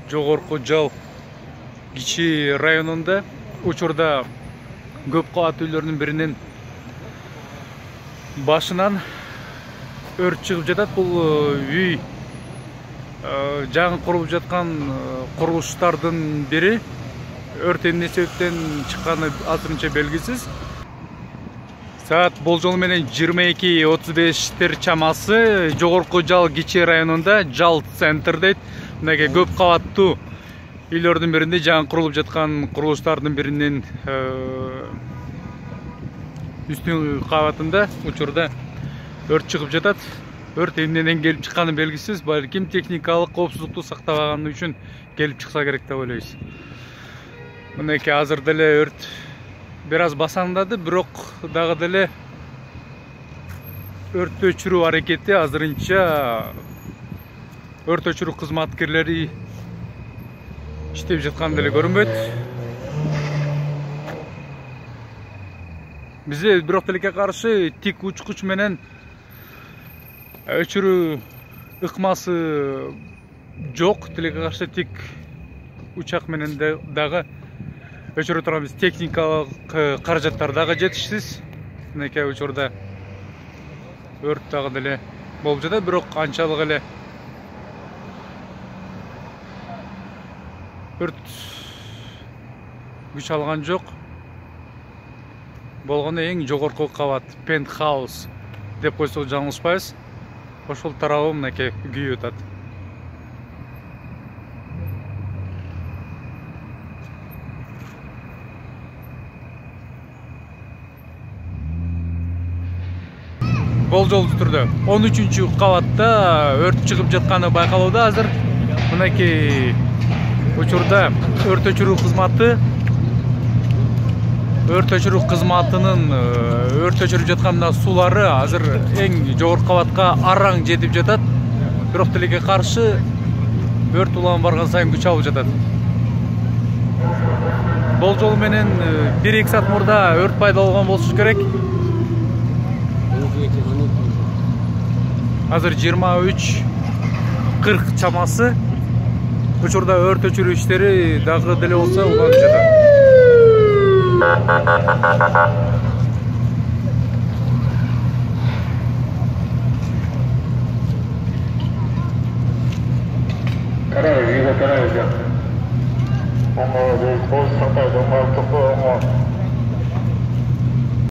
Жогорку Жал Кичи районунда учурда көп кабат үйлөрдүн биринин башынан өрт чыгып жатат. Бул үй жаңы курулуп жаткан курулуштардын бири. Өрт эмне себептен чыкканы азырынча белгисиз. Саат болжол менен 22:35 чамасы Жогорку Жал Кичи районунда Жал центр дейт. Мынакей көп кабаттуу үйлөрдүн биринде жаңы курулуп жаткан курулуштардын биринин үстүн кабатында учурда өрт чыгып жатат. Өрт эмнеден келип чыкканы белгисиз. Балким техникалык коопсуздукту сактабаганы үчүн келип чыкса керек деп ойлойбуз. Мынакей азыр деле өрт бир аз басаңдады, бирок дагы деле өрттү өчүрүү аракети азырынча өрт өчүрүү кызматкерлери иштеп жаткан деле көрүнбөйт. Бизде бирок тилекке каршы тик учкуч менен өчүрүү ыкмасы жок. Тилекке каршы тик учак менен дагы өчүрө турабыз. Техникалык каражаттар дагы жетишсиз. Мынакей учурда өрт дагы деле болуп жатат, бирок анчалык эле өрт күч алган жок. Болгону эң жогорку кабат пентхаус деп койсок жаңылышпайбыз. Ошол тарабы мынакей күйүп атат. Болжолдуу түрдө 13-кабатта өрт чыгып жатканы байкалууда азыр. Мынакей учурда өрт өчүрүү кызматынын өрт өчүрүп жаткан мына сулары азыр эң жогорку кабатка араң жетип жатат. Бирок тилекке каршы өрт улам барган сайын күч алып жатат. Болжол менен 1-2 саат мурда өрт пайда болгон болушу керек. Азыр 23:40 чамасы. Учурда өрт өчүрүү иштери дагы деле болсо уланып жатат. Карабыз, карабыз. Оңго, кол сактап, оңго,